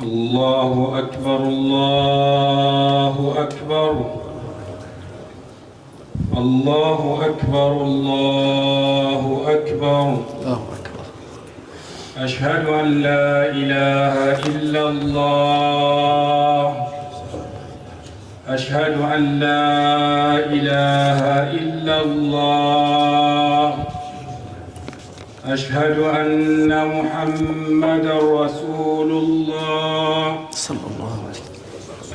الله أكبر الله أكبر الله أكبر الله أكبر أشهد أن لا إله إلا الله أشهد أن لا إله إلا الله أشهد أن محمدًا رسول الله صلى الله عليه وسلم.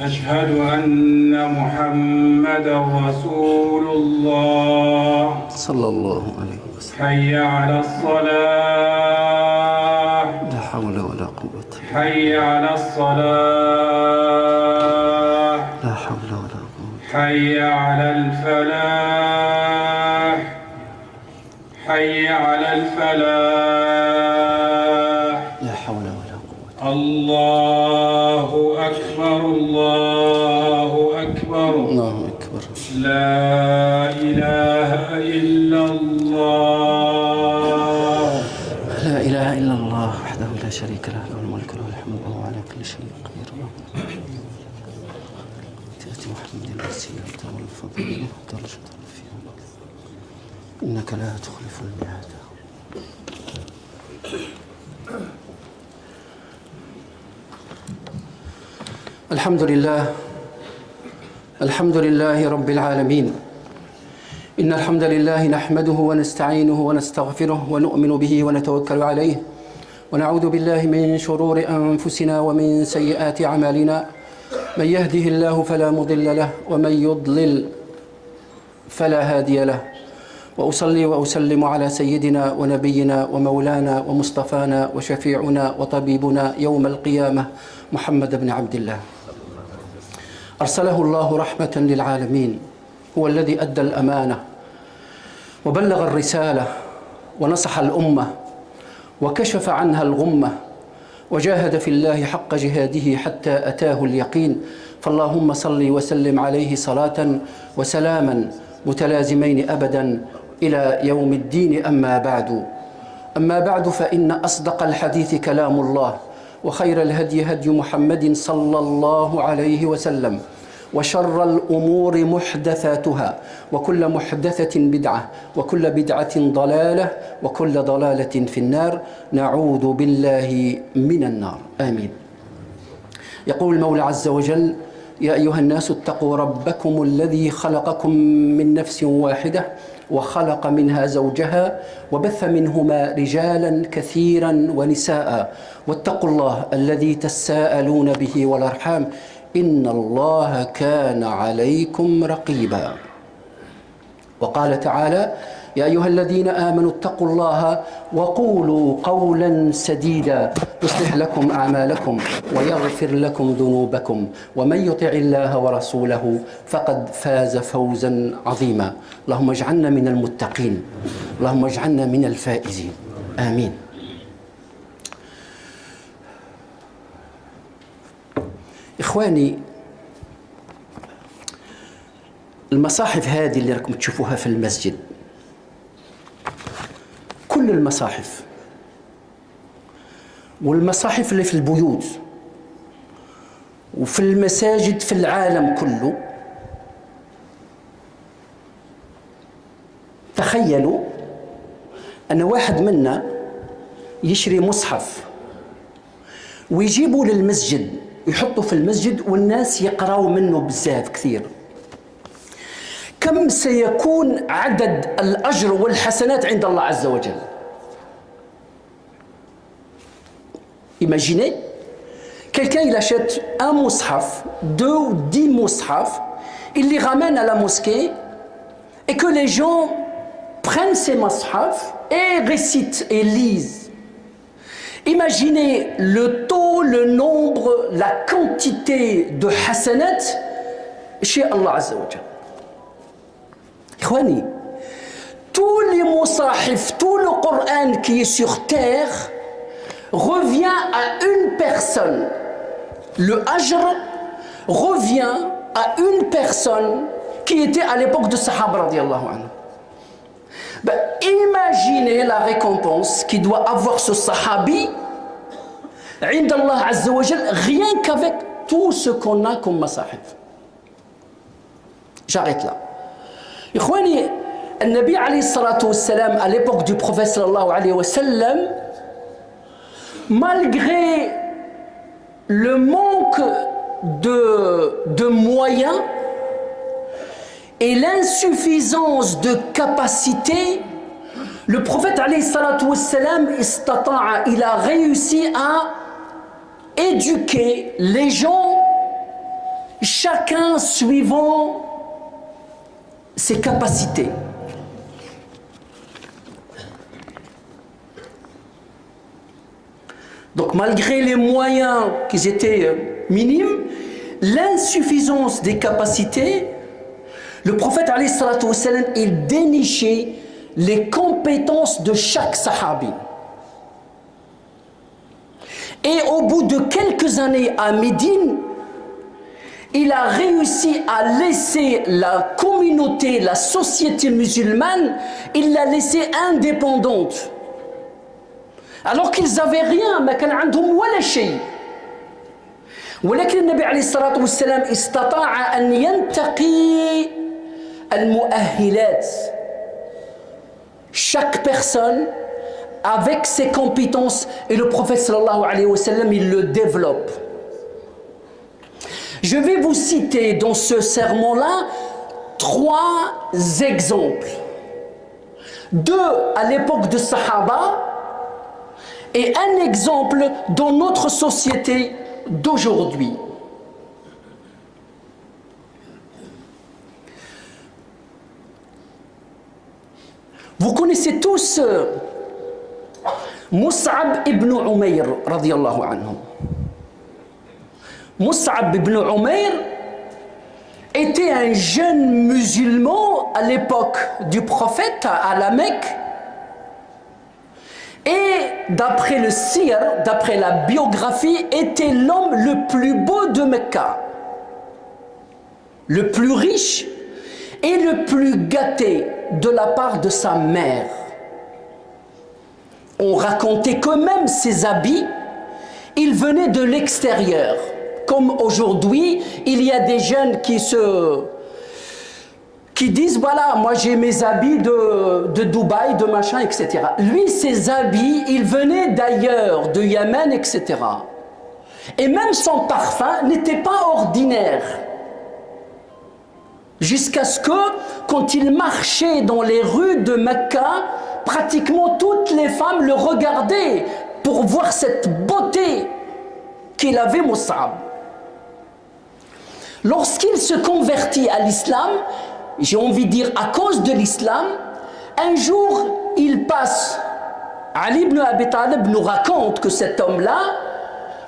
أشهد أن محمدًا رسول الله صلى الله عليه وسلم. حي على الصلاة. لا حول ولا قوة. حي على الصلاة. لا حول ولا قوة. حي على الفلاح. حي على الفلاح. لا حول ولا قوة. الله أكبر الله أكبر الله أكبر. لا إله إلا الله. لا إله إلا الله وحده لا شريك له، له الملك وله الحمد وهو على كل شيء قدير. تأتي محمد الوسيلة والفضيلة درجة فيها، إنك لا تخلف الميعاد. الحمد لله رب العالمين. إن الحمد لله نحمده ونستعينه ونستغفره ونؤمن به ونتوكل عليه، ونعوذ بالله من شرور أنفسنا ومن سيئات أعمالنا. من يهده الله فلا مضل له، ومن يضلل فلا هادي له. وأصلي وأسلم على سيدنا ونبينا ومولانا ومصطفانا وشفيعنا وطبيبنا يوم القيامة محمد بن عبد الله، أرسله الله رحمة للعالمين. هو الذي أدى الأمانة وبلغ الرسالة ونصح الأمة وكشف عنها الغمة، وجاهد في الله حق جهاده حتى أتاه اليقين. فاللهم صل وسلم عليه صلاة وسلاما متلازمين أبدا إلى يوم الدين. أما بعد فإن أصدق الحديث كلام الله، وخير الهدي هدي محمد صلى الله عليه وسلم، وشر الأمور محدثاتها، وكل محدثة بدعة، وكل بدعة ضلالة، وكل ضلالة في النار. نعوذ بالله من النار، آمين. يقول المولى عز وجل: يا أيها الناس اتقوا ربكم الذي خلقكم من نفس واحدة وخلق منها زوجها وبث منهما رجالا كثيرا ونساء، واتقوا الله الذي تساءلون به والأرحام، إن الله كان عليكم رقيبا. وقال تعالى: يا أيها الذين آمنوا اتقوا الله وقولوا قولا سديدا يصلح لكم أعمالكم ويغفر لكم ذنوبكم، ومن يطع الله ورسوله فقد فاز فوزا عظيما. اللهم اجعلنا من المتقين، اللهم اجعلنا من الفائزين، آمين. إخواني، المصاحف هذه اللي راكم تشوفوها في المسجد، كل المصاحف والمصاحف اللي في البيوت وفي المساجد في العالم كله، تخيلوا أن واحد منا يشري مصحف ويجيبه للمسجد، يحطه في المسجد والناس يقرأوا منه بزاف كثير. كم سيكون عدد الأجر والحسنات عند الله عز وجل؟ Imaginez, quelqu'un il achète un mushaf, 2 ou 10 mushafs, il les ramène à la mosquée et que les gens prennent ces mushafs et récitent et lisent. Imaginez le taux, le nombre, la quantité de hasanat chez Allah Azza wa Jal. Ikhwani, tous les mushafs, tout le Coran qui est sur terre revient à une personne. Le ajr revient à une personne qui était à l'époque de Sahaba radiallahu anhu. Imaginez la récompense qui doit avoir ce sahabi عند الله عز وجل, rien qu'avec tout ce qu'on a comme masahif. J'arrête là. إخواني, النبي عليه الصلاة والسلام, à l'époque du prophète sallallahu alayhi wa sallam, malgré le manque de moyens et l'insuffisance de capacité, le prophète alayhi salatu wassalam, il a réussi à éduquer les gens, chacun suivant ses capacités. Donc malgré les moyens qui étaient minimes, l'insuffisance des capacités, le prophète alayhi salatu wassalam, il dénichait les compétences de chaque sahabi. Et au bout de quelques années à Médine, il a réussi à laisser la communauté, la société musulmane, il l'a laissée indépendante. Alors qu'ils n'avaient rien, ما كان عندهم ولا شيء. ولكن النبي عليه الصلاة والسلام استطاع أن ينتقي المؤهلات. Chaque personne avec ses compétences, et le prophète sallallahu alayhi wa sallam, il le développe. Je vais vous citer dans ce sermon-là 3 exemples. 2 à l'époque de Sahaba et un exemple dans notre société d'aujourd'hui. Vous connaissez tous Mus'ab ibn Umayr radiyallahu anhu. Mus'ab ibn Umayr était un jeune musulman à l'époque du prophète à la Mecque. Et d'après le sir, d'après la biographie, était l'homme le plus beau de Mecca, le plus riche et le plus gâté de la part de sa mère. On racontait que même ses habits, ils venaient de l'extérieur. Comme aujourd'hui, il y a des jeunes qui disent, voilà, moi j'ai mes habits de Dubaï, de machin, etc. Lui, ses habits, ils venaient d'ailleurs, de Yémen, etc. Et même son parfum n'était pas ordinaire. Jusqu'à ce que, quand il marchait dans les rues de Mecca, pratiquement toutes les femmes le regardaient pour voir cette beauté qu'il avait, Mus'ab. Lorsqu'il se convertit à l'islam, j'ai envie de dire à cause de l'islam, un jour il passe, Ali ibn Abi Talib nous raconte que cet homme-là,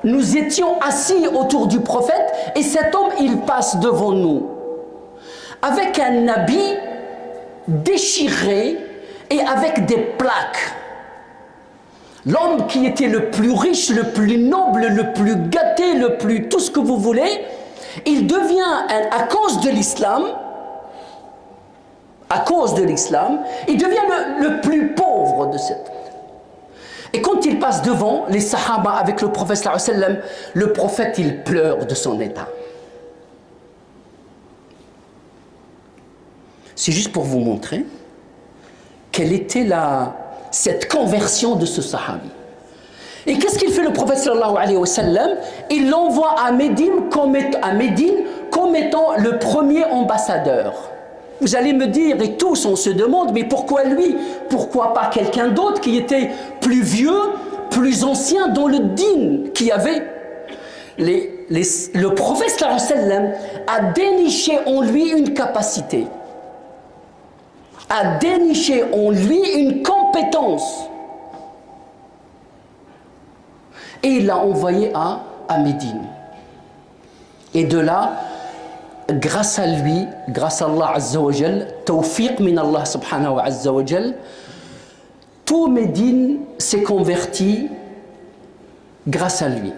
nous étions assis autour du prophète et cet homme il passe devant nous avec un habit déchiré et avec des plaques. L'homme qui était le plus riche, le plus noble, le plus gâté, le plus tout ce que vous voulez, il devient, à cause de l'islam, il devient le plus pauvre de cette. Et quand il passe devant les sahaba avec le prophète sallallahu alayhi wa sallam, le prophète il pleure de son état. C'est juste pour vous montrer quelle était cette conversion de ce sahabi. Et qu'est-ce qu'il fait le prophète sallallahu alayhi wa sallam? Il l'envoie à Médine comme étant le premier ambassadeur. Vous allez me dire, et tous on se demande, mais pourquoi lui? Pourquoi pas quelqu'un d'autre qui était plus vieux, plus ancien dans le dîn, qui avait le prophète sallallahu alayhi wa sallam a déniché en lui une capacité, a déniché en lui une compétence. Et il l'a envoyé à Médine. Et de là, grâce à lui, grâce à Allah Azza wa Jal, tawfiq min Allah subhanahu wa Azza wa Jal, tout Médine s'est converti grâce à lui.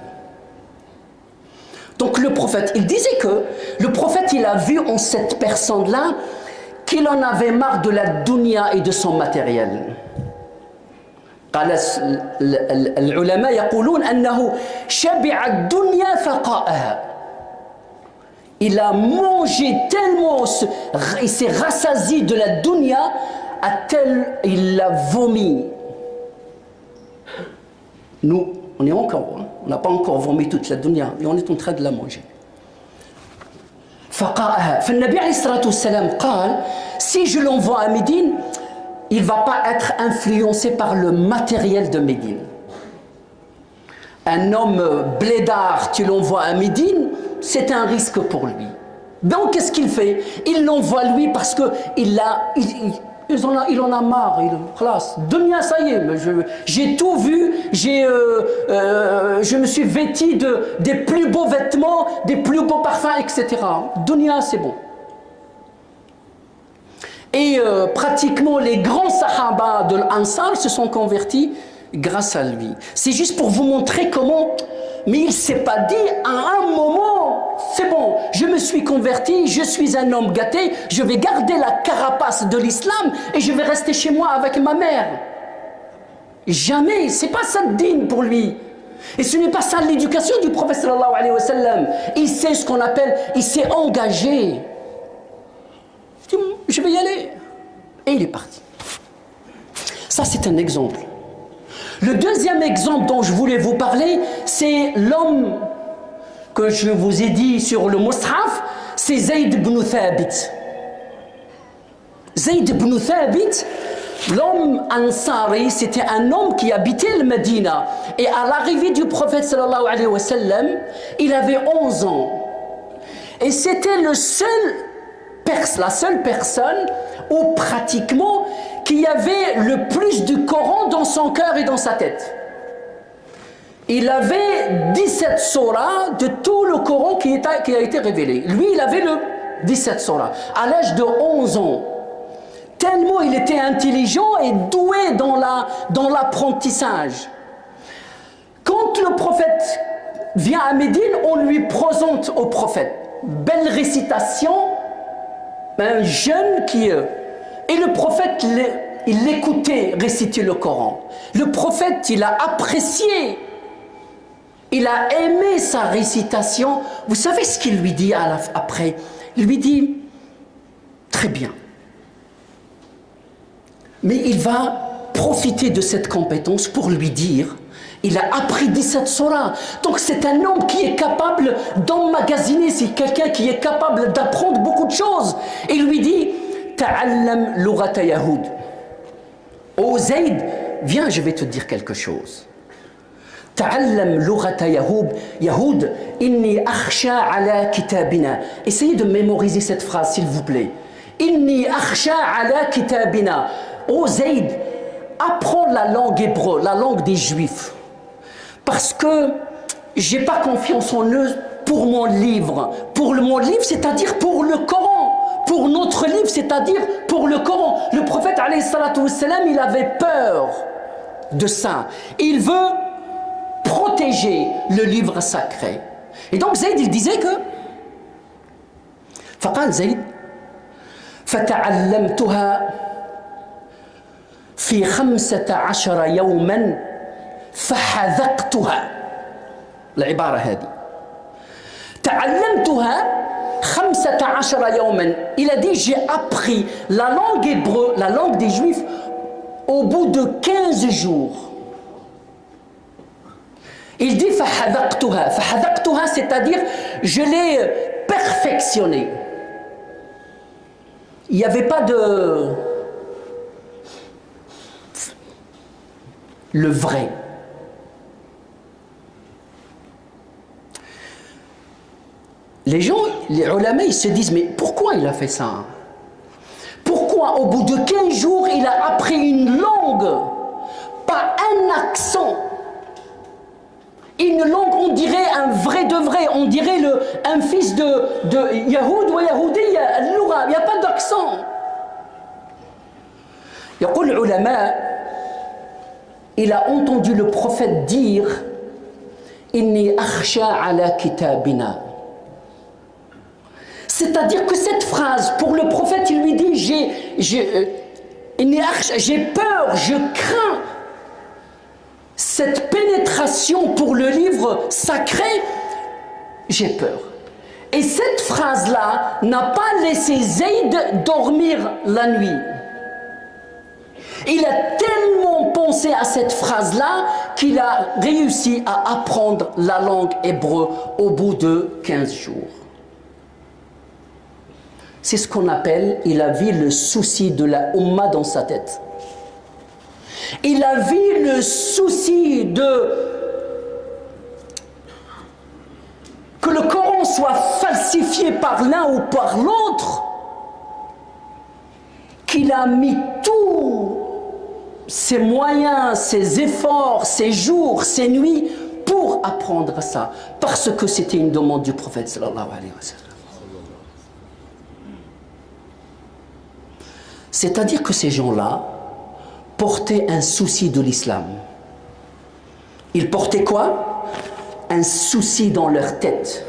Donc le prophète, il disait que le prophète, il a vu en cette personne-là qu'il en avait marre de la dunya et de son matériel. قال العلماء يقولون أنه شبع الدنيا فقاءها. Il a mangé tellement, il s'est rassasié de la dunya à tel il l'a vomi. Nous, on n'a pas encore vomi toute la dunya, mais on est en train de la manger. فقاءها. فالنبي عليه الصلاة والسلام قال si je l'envoie à Médine, il ne va pas être influencé par le matériel de Médine. Un homme blédard, tu l'envoies à Médine, c'est un risque pour lui. Donc, qu'est-ce qu'il fait? Il l'envoie lui parce qu'il en a marre. Classe, dunya, ça y est, j'ai tout vu, je me suis vêti des plus beaux vêtements, des plus beaux parfums, etc. Dunya, c'est bon. Et pratiquement les grands sahaba de l'Ansar se sont convertis grâce à lui. C'est juste pour vous montrer comment, mais il ne s'est pas dit à un moment, c'est bon, je me suis converti, je suis un homme gâté, je vais garder la carapace de l'islam et je vais rester chez moi avec ma mère. Jamais, c'est pas ça le dîn pour lui. Et ce n'est pas ça l'éducation du prophète sallallahu alayhi wa sallam. Il sait ce qu'on appelle, il s'est engagé. Je vais y aller. Et il est parti. Ça, c'est un exemple. Le deuxième exemple dont je voulais vous parler, c'est l'homme que je vous ai dit sur le Mus'haf, c'est Zayd ibn Thabit. Zayd ibn Thabit, l'homme Ansari, c'était un homme qui habitait le Médina. Et à l'arrivée du prophète sallallahu alayhi wa sallam, il avait 11 ans. Et c'était la seule personne où pratiquement qui avait le plus du Coran dans son cœur et dans sa tête. Il avait 17 surahs de tout le Coran qui a été révélé. Lui, il avait le 17 surahs à l'âge de 11 ans. Tellement il était intelligent et doué dans l'apprentissage. Quand le prophète vient à Médine, on lui présente au prophète. Belle récitation, un jeune qui... Et le prophète, il l'écoutait réciter le Coran. Le prophète, il a apprécié. Il a aimé sa récitation. Vous savez ce qu'il lui dit après? Il lui dit, très bien. Mais il va profiter de cette compétence pour lui dire, il a appris 17 surahs. Donc c'est un homme qui est capable d'emmagasiner, c'est quelqu'un qui est capable d'apprendre beaucoup de choses. Et il lui dit, ta'allam lughata yahoud. Oh Zayd, viens, je vais te dire quelque chose. Ta'allam lughata yahoud, inni akhsha ala kitabina. Essayez de mémoriser cette phrase, s'il vous plaît. Inni akhsha ala kitabina. Oh Zayd, apprends la langue hébreu, la langue des Juifs. Parce que j'ai pas confiance en eux pour mon livre. Pour mon livre, c'est-à-dire pour le Coran. Pour notre livre, c'est-à-dire pour le Coran. Le prophète, alayhi salatu wassalam, il avait peur de ça. Il veut protéger le livre sacré. Et donc Zayd, il disait que فقال زيد فتعلمتها في 15 يوما فحذقتها. العبارة هذه تعلمتها 15 يوما. Il a dit j'ai appris la langue hébreu, la langue des Juifs au bout de 15 jours. Il dit فحذقتها. فحذقتها, c'est-à-dire je l'ai perfectionné. Il n'y avait pas de le vrai. Les gens, les ulama, ils se disent, mais pourquoi il a fait ça? Pourquoi au bout de 15 jours, il a appris une langue, pas un accent? Une langue, on dirait un vrai de vrai, on dirait un fils de Yahoud ou Yahoudiya, il n'y a pas d'accent. يقول العلماء, il a entendu le prophète dire Inni akhsha ala kitabina. C'est-à-dire que cette phrase, pour le prophète, il lui dit j'ai peur, je crains cette pénétration pour le livre sacré, j'ai peur. Et cette phrase-là n'a pas laissé Zayd dormir la nuit. Il a tellement pensé à cette phrase-là qu'il a réussi à apprendre la langue hébreu au bout de 15 jours. C'est ce qu'on appelle, il a vu le souci de la Ummah dans sa tête. Il a vu le souci que le Coran soit falsifié par l'un ou par l'autre, qu'il a mis tous ses moyens, ses efforts, ses jours, ses nuits pour apprendre ça, parce que c'était une demande du prophète sallallahu alayhi wa sallam. C'est-à-dire que ces gens-là portaient un souci de l'islam. Ils portaient quoi? Un souci dans leur tête.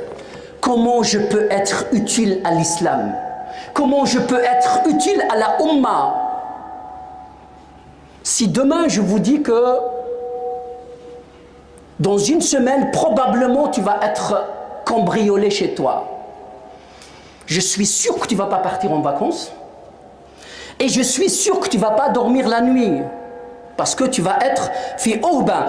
Comment je peux être utile à l'islam? Comment je peux être utile à la Ummah? Si demain je vous dis que dans une semaine, probablement tu vas être cambriolé chez toi, je suis sûr que tu ne vas pas partir en vacances et je suis sûr que tu ne vas pas dormir la nuit parce que tu vas être fi urbain.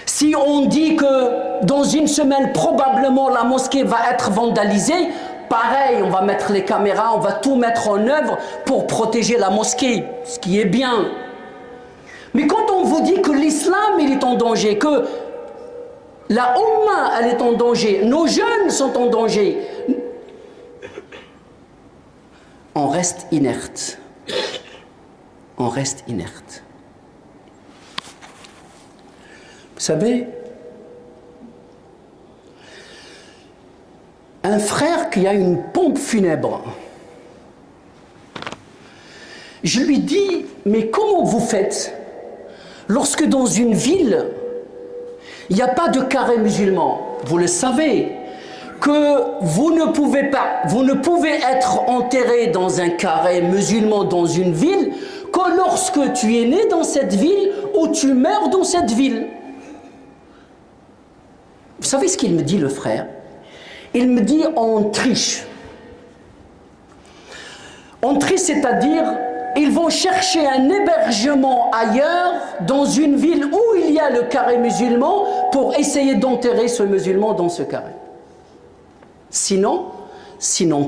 Si on dit que dans une semaine, probablement la mosquée va être vandalisée, pareil, on va mettre les caméras, on va tout mettre en œuvre pour protéger la mosquée, ce qui est bien. Mais quand on vous dit que l'islam, il est en danger, que la Ummah, elle est en danger, nos jeunes sont en danger, on reste inerte. On reste inerte. Vous savez, un frère qui a une pompe funèbre, je lui dis, mais comment vous faites lorsque dans une ville, il n'y a pas de carré musulman? Vous le savez, que vous ne pouvez être enterré dans un carré musulman dans une ville que lorsque tu es né dans cette ville ou tu meurs dans cette ville. Vous savez ce qu'il me dit, le frère? Il me dit, on triche. On triche, c'est-à-dire, ils vont chercher un hébergement ailleurs, dans une ville où il y a le carré musulman, pour essayer d'enterrer ce musulman dans ce carré. Sinon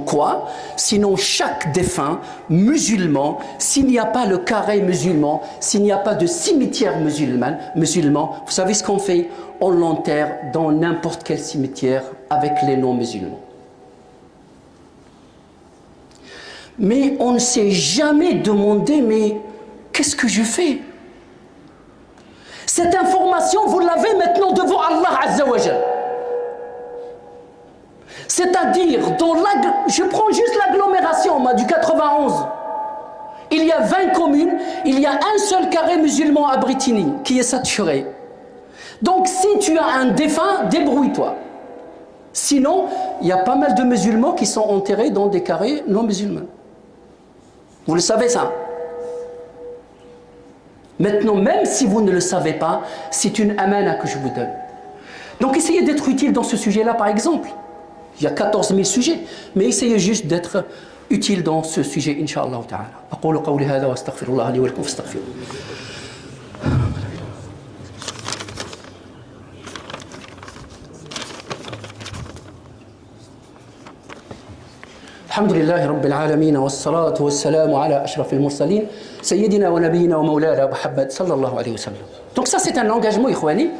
quoi? Sinon chaque défunt musulman, s'il n'y a pas le carré musulman, s'il n'y a pas de cimetière musulman, vous savez ce qu'on fait? On l'enterre dans n'importe quel cimetière avec les noms musulmans. Mais on ne s'est jamais demandé, mais qu'est-ce que je fais? Cette information, vous l'avez maintenant devant Allah Azza wa Jal. C'est-à-dire, je prends juste l'agglomération du 91. Il y a 20 communes, il y a un seul carré musulman à Brétigny qui est saturé. Donc si tu as un défunt, débrouille-toi. Sinon, il y a pas mal de musulmans qui sont enterrés dans des carrés non musulmans. Vous le savez ça? Maintenant, même si vous ne le savez pas, c'est une amana que je vous donne. Donc essayez d'être utile dans ce sujet-là, par exemple. Il y a 14 000 sujets, mais essayez juste d'être utile dans ce sujet, Inch'Allah ta'ala. أقول قولي هذا وأستغفر الله لي ولكم فاستغفروه. الحمد لله رب العالمين والصلاة والسلام على أشرف المرسلين سيدنا ونبينا ومولانا محمد صلى الله عليه وسلم. Donc ça c'est un engagement, ikhwani.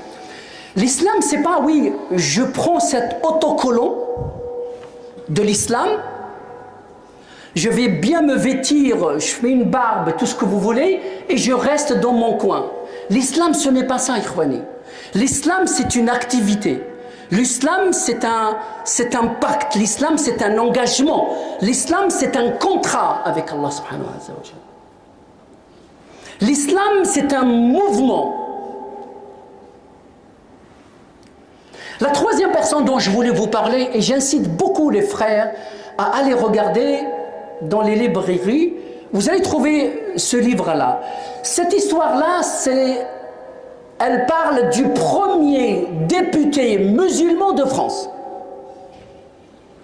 L'islam, c'est pas, oui, je prends cet autocollant de l'islam, je vais bien me vêtir, je fais une barbe, tout ce que vous voulez, et je reste dans mon coin. L'islam, ce n'est pas ça, ikhwani. L'islam, c'est une activité. L'islam, c'est un pacte. L'islam, c'est un engagement. L'islam, c'est un contrat avec Allah subhanahu wa ta'ala. L'islam, c'est un mouvement. La troisième personne dont je voulais vous parler, et j'incite beaucoup les frères à aller regarder dans les librairies vous allez trouver ce livre-là. Cette histoire-là, elle parle du premier député musulman de France.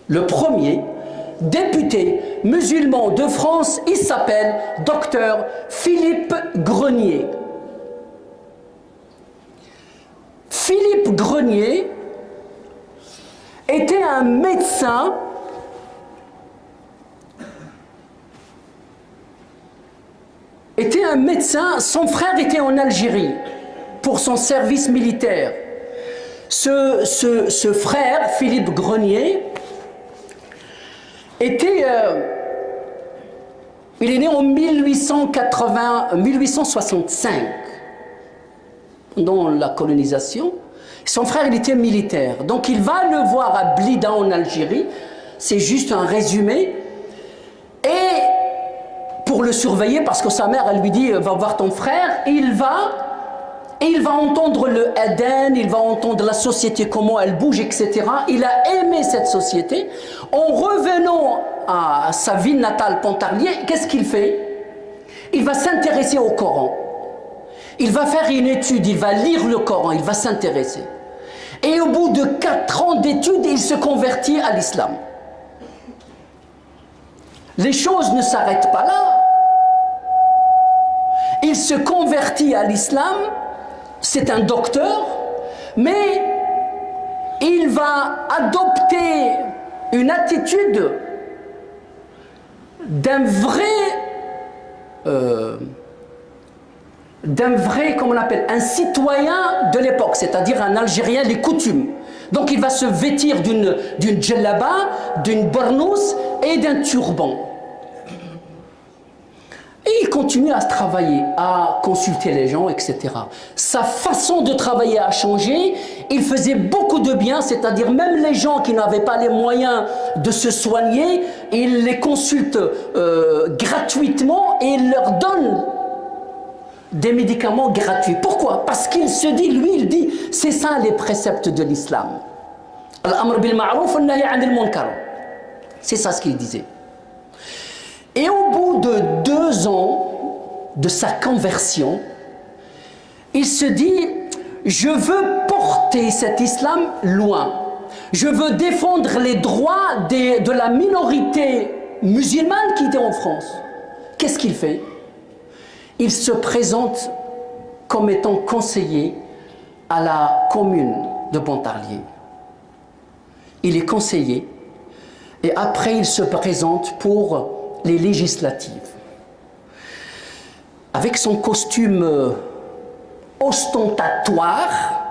Le premier député musulman de France, il s'appelle Docteur Philippe Grenier. Philippe Grenier était un médecin son frère était en Algérie pour son service militaire. Ce frère, Philippe Grenier, il est né en 1865, dans la colonisation. Son frère, il était militaire. Donc, il va le voir à Blida, en Algérie. C'est juste un résumé. Et pour le surveiller, parce que sa mère, elle lui dit, va voir ton frère. Et il va entendre le Aden, il va entendre la société, comment elle bouge, etc. Il a aimé cette société. En revenant à sa ville natale, Pontarlier, qu'est-ce qu'il fait? Il va s'intéresser au Coran. Il va faire une étude, il va lire le Coran, il va s'intéresser. Et au bout de 4 ans d'études, il se convertit à l'islam. Les choses ne s'arrêtent pas là. Il se convertit à l'islam, c'est un docteur, mais il va adopter une attitude d'un vrai, comment on l'appelle, un citoyen de l'époque, c'est-à-dire un Algérien, les coutumes. Donc il va se vêtir d'une djellaba, d'une barnous et d'un turban. Et il continue à travailler, à consulter les gens, etc. Sa façon de travailler a changé. Il faisait beaucoup de bien, c'est-à-dire même les gens qui n'avaient pas les moyens de se soigner, il les consulte gratuitement et il leur donne des médicaments gratuits. Pourquoi? Parce qu'il se dit, lui, il dit, c'est ça les préceptes de l'islam. Al-amr bil ma'rouf wa nahy 'anil munkar. C'est ça ce qu'il disait. Et au bout de 2 ans de sa conversion, il se dit, je veux porter cet islam loin. Je veux défendre les droits de la minorité musulmane qui était en France. Qu'est-ce qu'il fait? Il se présente comme étant conseiller à la commune de Pontarlier. Il est conseiller et après il se présente pour les législatives. Avec son costume ostentatoire,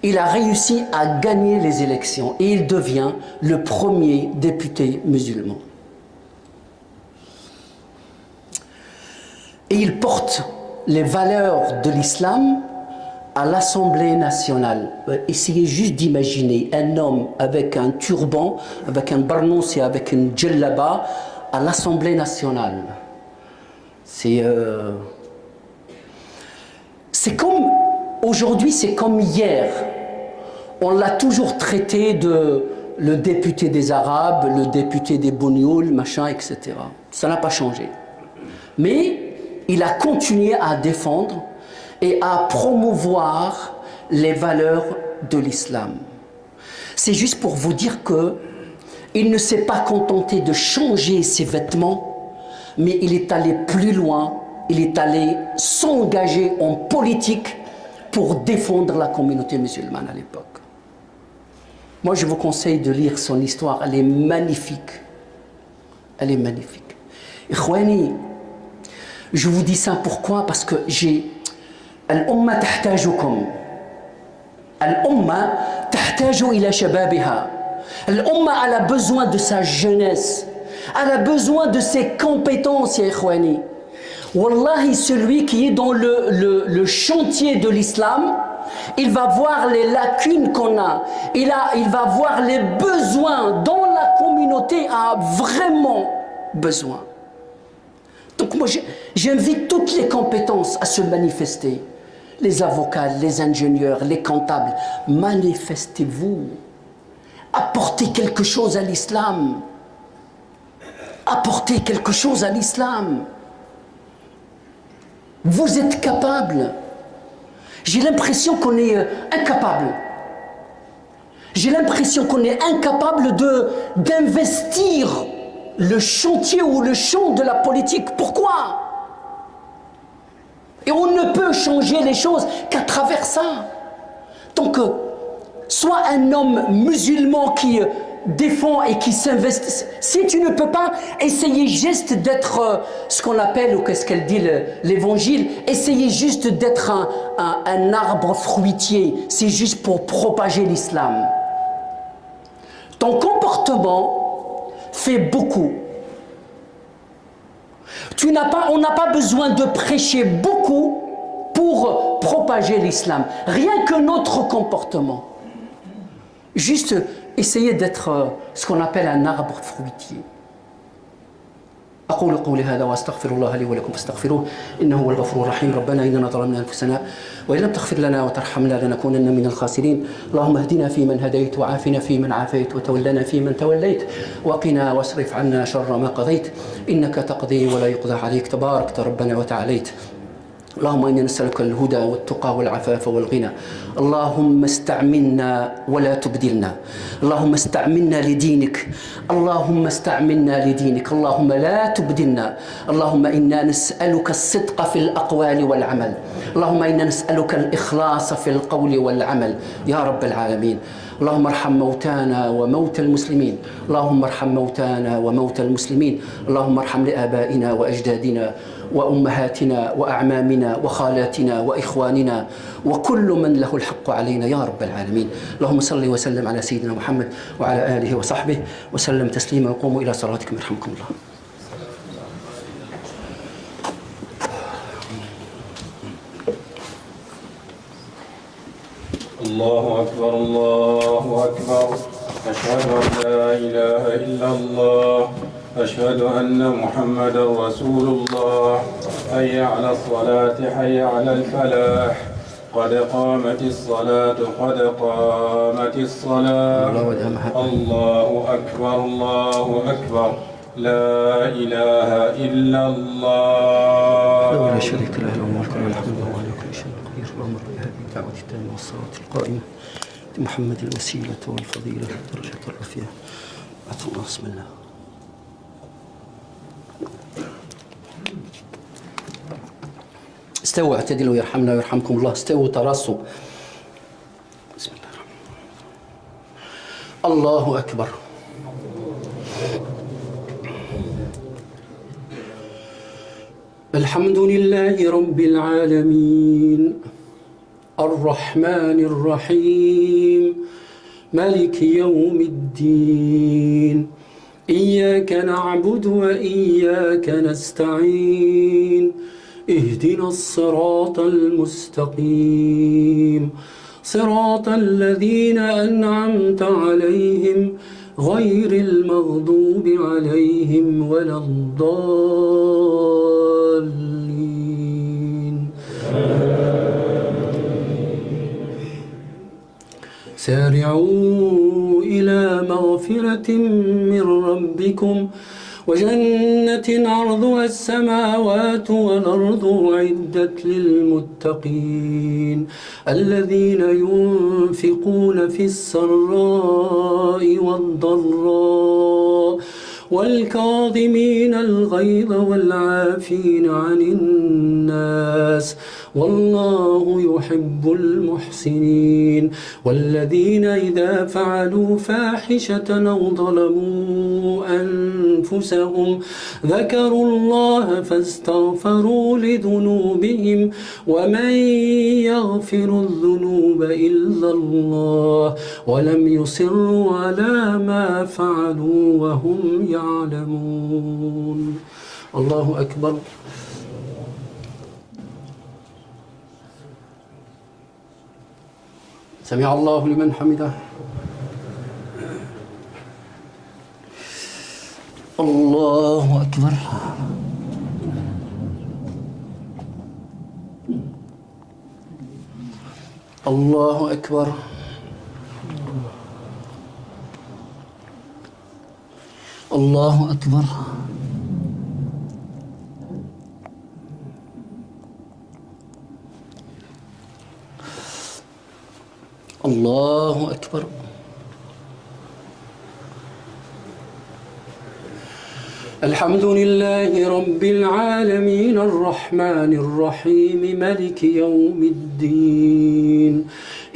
il a réussi à gagner les élections et il devient le premier député musulman. Et il porte les valeurs de l'islam à l'Assemblée nationale. Essayez juste d'imaginer un homme avec un turban, avec un barnous et avec une djellaba à l'Assemblée nationale. C'est comme, aujourd'hui c'est comme hier. On l'a toujours traité de le député des Arabes, le député des Bougnoul, machin, etc. Ça n'a pas changé. Mais il a continué à défendre et à promouvoir les valeurs de l'islam. C'est juste pour vous dire qu'il ne s'est pas contenté de changer ses vêtements, mais il est allé plus loin, il est allé s'engager en politique pour défendre la communauté musulmane à l'époque. Moi, je vous conseille de lire son histoire, elle est magnifique. Elle est magnifique. Ikhwani, je vous dis ça pourquoi? Parce que الأمة تحتاجكم. الأمة تحتاج إلى شبابها. الأمة a besoin de sa jeunesse. Elle a besoin de ses compétences, ya ikhwani. Wallahi, celui qui est dans le chantier de l'islam, il va voir les lacunes qu'on a. Il va voir les besoins dont la communauté a vraiment besoin. Donc moi, j'invite toutes les compétences à se manifester. Les avocats, les ingénieurs, les comptables, manifestez-vous. Apportez quelque chose à l'islam. apporter quelque chose à l'islam. Vous êtes capable. J'ai l'impression qu'on est incapable. J'ai l'impression qu'on est incapable d'investir le chantier ou le champ de la politique. Pourquoi? Et on ne peut changer les choses qu'à travers ça. Donc, sois un homme musulman qui défend et qui s'investit. Si tu ne peux pas, essayer juste d'être ce qu'on appelle, ou qu'est-ce qu'elle dit l'évangile, essayer juste d'être un arbre fruitier. C'est juste pour propager l'islam. Ton comportement fait beaucoup. On n'a pas besoin de prêcher beaucoup pour propager l'islam. Rien que notre comportement. Juste essayer d'être ce qu'on appelle un arbre fruitier. أقول قولي هذا وأستغفر الله لي ولكم فاستغفروه إنه هو الغفور الرحيم. ربنا إننا ظلمنا أنفسنا وإن لم تغفر لنا وترحمنا لنكونن من الخاسرين. اللهم اهدنا فيمن هديت وعافنا فيمن عافيت وتولنا فيمن توليت وقنا واصرف عنا شر ما قضيت إنك تقضي ولا يقضى عليك تباركت ربنا وتعاليت. اللهم إنا نسألك الهدى والتقى والعفاف والغنى. اللهم استعملنا ولا تبدلنا. اللهم استعملنا لدينك. اللهم استعملنا لدينك. اللهم لا تبدلنا. اللهم إنا نسألك الصدق في الأقوال والعمل. اللهم إنا نسألك الإخلاص في القول والعمل يا رب العالمين. اللهم ارحم موتانا وموتى المسلمين. اللهم ارحم موتانا وموتى المسلمين. اللهم ارحم لآبائنا وأجدادنا وأمهاتنا وأعمامنا وخالاتنا وإخواننا وكل من له الحق علينا يا رب العالمين. اللهم صل وسلم على سيدنا محمد وعلى آله وصحبه وسلم تسليما. وقوموا إلى صلاتكم يرحمكم الله. الله أكبر الله أكبر. أشهد أن لا إله إلا الله. أشهد أن محمدا رسول الله. حي على الصلاة حي على الفلاح. قد قامت الصلاة قد قامت الصلاة. الله أكبر الله أكبر. لا إله إلا الله. لا شريك له له الملك وله الحمد وهو على كل شيء قدير. اللهم رب هذه الدعوة التامة والصلاة القائمة محمد الوسيلة والفضيلة والدرجة الرفيعة. بسم الله. استووا اعتدلوا يرحمنا ويرحمكم الله. استووا تراصوا. بسم الله الرحمن الرحيم. الله أكبر. الحمد لله رب العالمين الرحمن الرحيم مالك يوم الدين. إياك نعبد وإياك نستعين. اهدنا الصراط المستقيم صراط الذين أنعمت عليهم غير المغضوب عليهم ولا الضالين. سارعوا إلى مغفرة من ربكم وجنة عرضها السماوات والأرض أعدت للمتقين الذين ينفقون في السراء والضراء والكاظمين الغيظ والعافين عن الناس والله يحب المحسنين. والذين إذا فعلوا فاحشة أو ظلموا أنفسهم ذكروا الله فاستغفروا لذنوبهم ومن يغفر الذنوب إلا الله ولم يصروا على ما فعلوا وهم يعلمون. الله أكبر. سمع الله لمن حمده. الله أكبر. الله أكبر. الله أكبر. الله أكبر. الحمد لله رب العالمين الرحمن الرحيم مالك يوم الدين.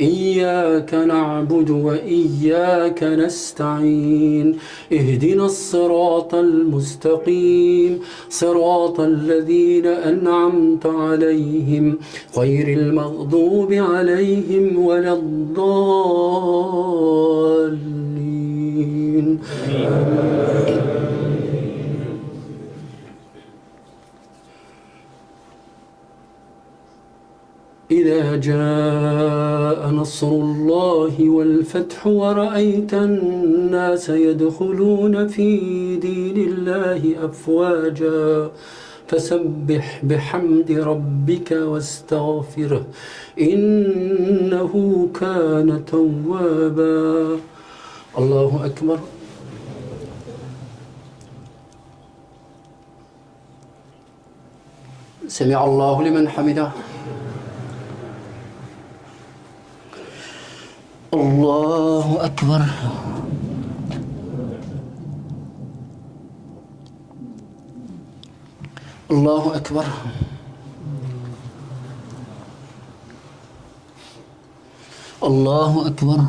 إياك نعبد وإياك نستعين. اهدنا الصراط المستقيم صراط الذين أنعمت عليهم غير المغضوب عليهم ولا الضالين. إذا جاء نصر الله والفتح ورأيت الناس يدخلون في دين الله أفواجا فسبح بحمد ربك واستغفره إنه كان توابا. الله أكبر. سمع الله لمن حمده. الله أكبر. الله أكبر. الله أكبر.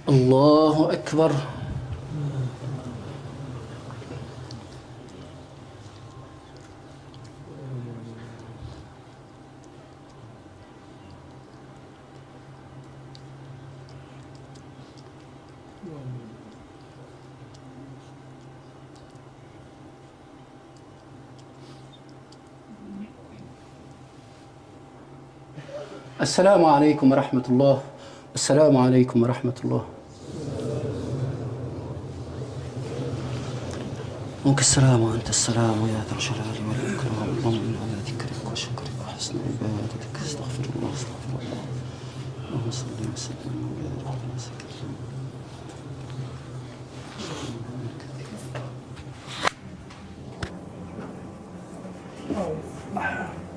الله أكبر. السلام عليكم ورحمة الله. السلام عليكم ورحمة الله. منك السلام وأنت السلام يا ذا الجلال والإكرام. اللهم إنا على ذكرك وشكرك وحسن عبادتك. استغفر الله استغفر الله. اللهم صل وسلم وبارك على سيدنا محمد.